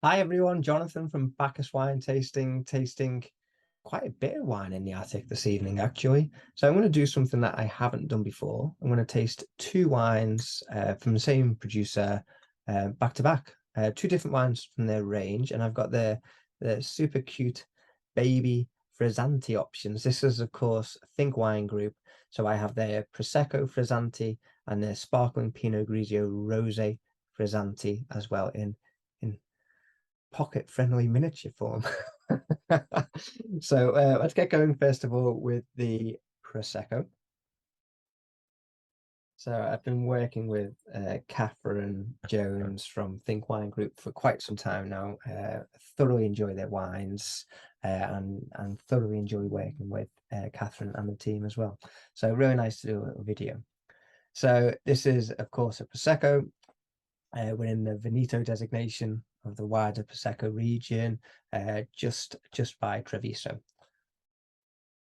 Hi everyone, Jonathan from Bacchus Wine tasting quite a bit of wine in the attic this evening actually. So I'm going to do something that I haven't done before. I'm going to taste two wines from the same producer back to back, two different wines from their range, and I've got the super cute baby Frizzante options. This is of course ThinK Wine Group, so I have their Prosecco Frizzante and their sparkling Pinot Grigio Rosé Frizzante as well in pocket-friendly miniature form. So let's get going first of all with the Prosecco. So I've been working with Catherine Jones from ThinK Wine Group for quite some time now. Thoroughly enjoy their wines and thoroughly enjoy working with Catherine and the team as well. So really nice to do a little video. So this is, of course, a Prosecco. We're in the Veneto designation of the wider Prosecco region, just by Treviso.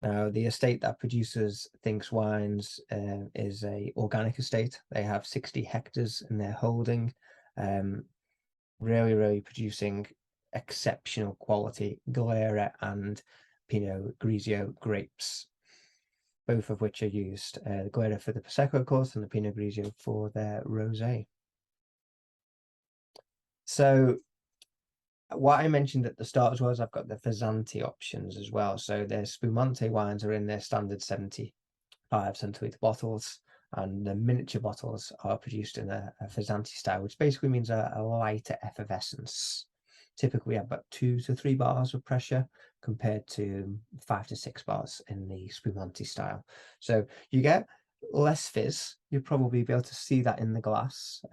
Now, the estate that produces ThinK's wines is a organic estate. They have 60 hectares in their holding, really producing exceptional quality Glera and Pinot Grigio grapes, both of which are used. The Glera for the Prosecco, of course, and the Pinot Grigio for their rosé. So what I mentioned at the start as well is I've got the Frizzante options as well. So their Spumante wines are in their standard 75 centiliter bottles, and the miniature bottles are produced in a Frizzante style, which basically means a lighter effervescence. Typically about 2 to 3 bars of pressure compared to 5 to 6 bars in the Spumante style. So you get less fizz. You'll probably be able to see that in the glass.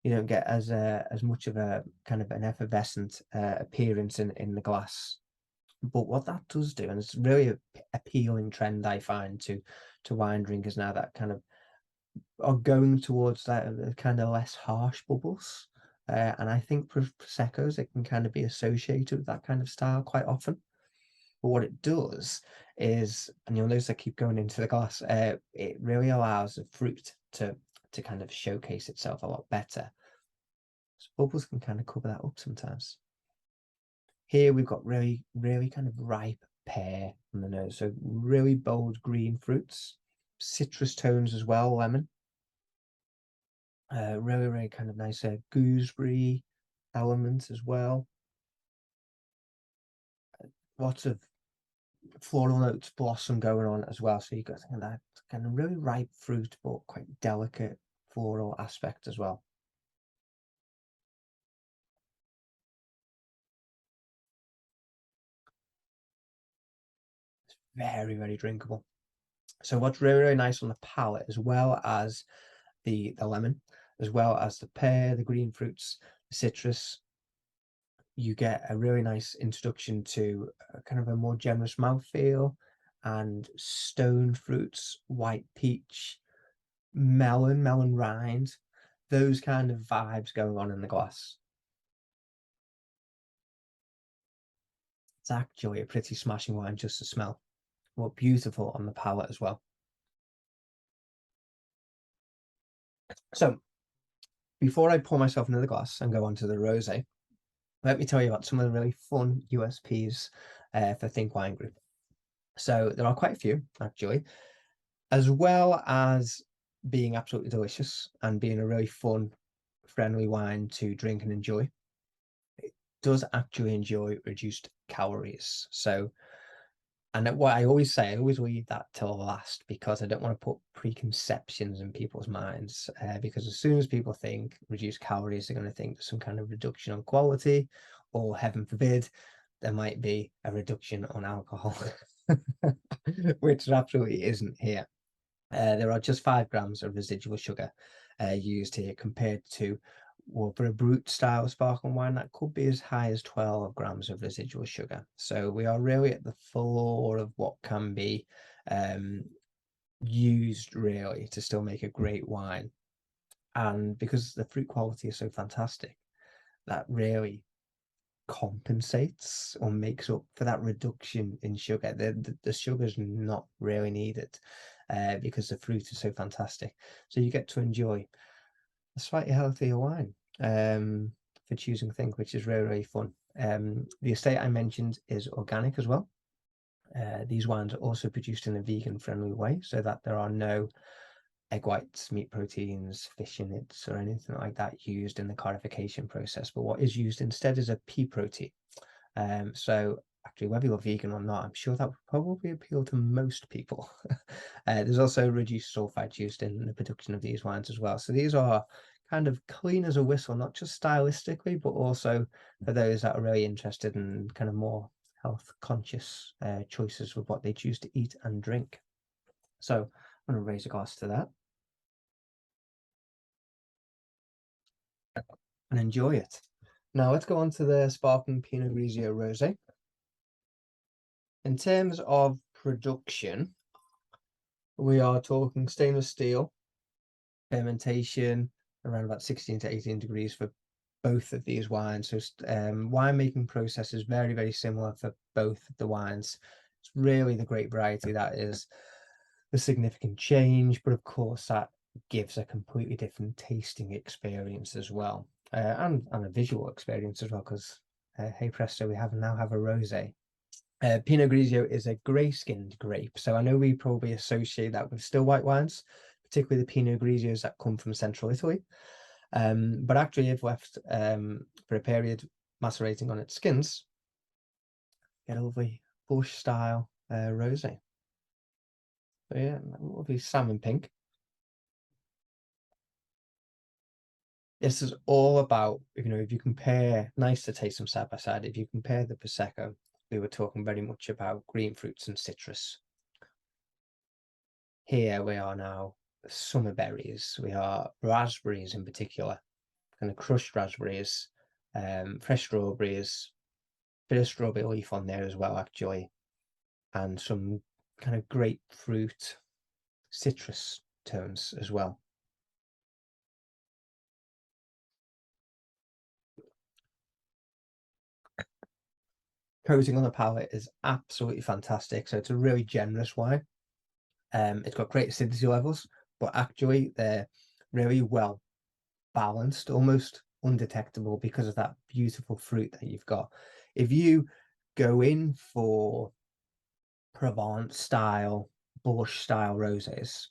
You don't get as much of a kind of an effervescent appearance in the glass. But what that does do, and it's really a appealing trend I find to wine drinkers now, that kind of are going towards that kind of less harsh bubbles. And I think Prosecco's, it can kind of be associated with that kind of style quite often. But what it does is, and you'll notice I keep going into the glass, it really allows the fruit to kind of showcase itself a lot better. So bubbles can kind of cover that up sometimes. Here we've got really kind of ripe pear on the nose, so really bold green fruits, citrus tones as well, lemon. Really kind of nice gooseberry element as well. Lots of floral notes, blossom going on as well. So you've got that kind of really ripe fruit, but quite delicate floral aspect as well. It's very drinkable. So what's really nice on the palate, as well as the lemon, as well as the pear, the green fruits, the citrus, you get a really nice introduction to kind of a more generous mouthfeel, and stone fruits, white peach, melon rind, those kind of vibes going on in the glass. It's actually a pretty smashing wine just to smell. What beautiful on the palate as well. So before I pour myself another glass and go on to the rosé, let me tell you about some of the really fun USPs for ThinK Wine Group. So there are quite a few, actually, as well as being absolutely delicious and being a really fun, friendly wine to drink and enjoy. It does actually enjoy reduced calories. So, and what I always say, I always leave that till last, because I don't want to put preconceptions in people's minds. Because as soon as people think reduced calories, they're going to think there's some kind of reduction on quality, or heaven forbid, there might be a reduction on alcohol, which absolutely isn't here. There are just 5 grams of residual sugar used here, compared to, well, for a brut style sparkling wine, that could be as high as 12 grams of residual sugar. So we are really at the floor of what can be used really to still make a great wine. And because the fruit quality is so fantastic, that really compensates or makes up for that reduction in sugar. The sugar's not really needed because the fruit is so fantastic. So you get to enjoy a slightly healthier wine. for choosing ThinK, which is really, really fun. The estate I mentioned is organic as well. These wines are also produced in a vegan friendly way, so that there are no egg whites, meat proteins, fish in it, or anything like that used in the clarification process. But what is used instead is a pea protein. So actually, whether you're vegan or not, I'm sure that would probably appeal to most people. There's also reduced sulphites used in the production of these wines as well. So these are kind of clean as a whistle, not just stylistically, but also for those that are really interested in kind of more health conscious choices with what they choose to eat and drink. So I'm going to raise a glass to that and enjoy it. Now let's go on to the sparkling Pinot Grigio Rosé. In terms of production, we are talking stainless steel, fermentation around about 16 to 18 degrees for both of these wines. So winemaking process is very, very similar for both of the wines. It's really the great variety that is the significant change, but of course that gives a completely different tasting experience as well, and a visual experience as well, because hey presto, we now have a rosé. Pinot Grigio is a grey-skinned grape, so I know we probably associate that with still white wines, particularly the Pinot Grigios that come from central Italy. But actually, if left for a period macerating on its skins, get a lovely bush style rosé. So yeah, lovely salmon pink. This is all about, if you compare, nice to taste them side by side. If you compare the Prosecco, we were talking very much about green fruits and citrus. Here we are now, summer berries. We are raspberries in particular, kind of crushed raspberries, fresh strawberries, bit of strawberry leaf on there as well, actually, and some kind of grapefruit citrus tones as well. Coating on the palate is absolutely fantastic. So it's a really generous wine. It's got great acidity levels, but actually they're really well balanced, almost undetectable because of that beautiful fruit that you've got. If you go in for Provence style, bush style roses,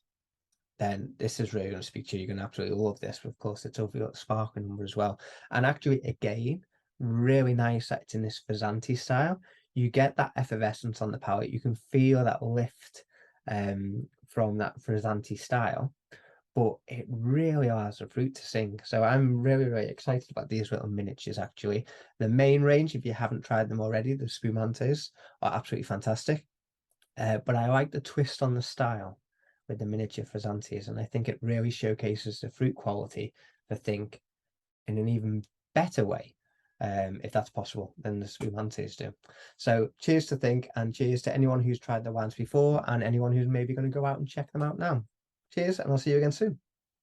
then this is really going to speak to you. You're going to absolutely love this. But of course, it's also got sparkling number as well. And actually, again, really nice that it's in this Frizzantes style. You get that effervescence on the palate. You can feel that lift from that Frizzantes style, but it really allows the fruit to sing. So I'm really, really excited about these little miniatures, actually. The main range, if you haven't tried them already, the Spumantes are absolutely fantastic. But I like the twist on the style with the miniature Frizzantes, and I think it really showcases the fruit quality for ThinK in an even better way, if that's possible, than the Spumantes do. So cheers to ThinK, and cheers to anyone who's tried the wines before and anyone who's maybe going to go out and check them out now. Cheers, and I'll see you again soon.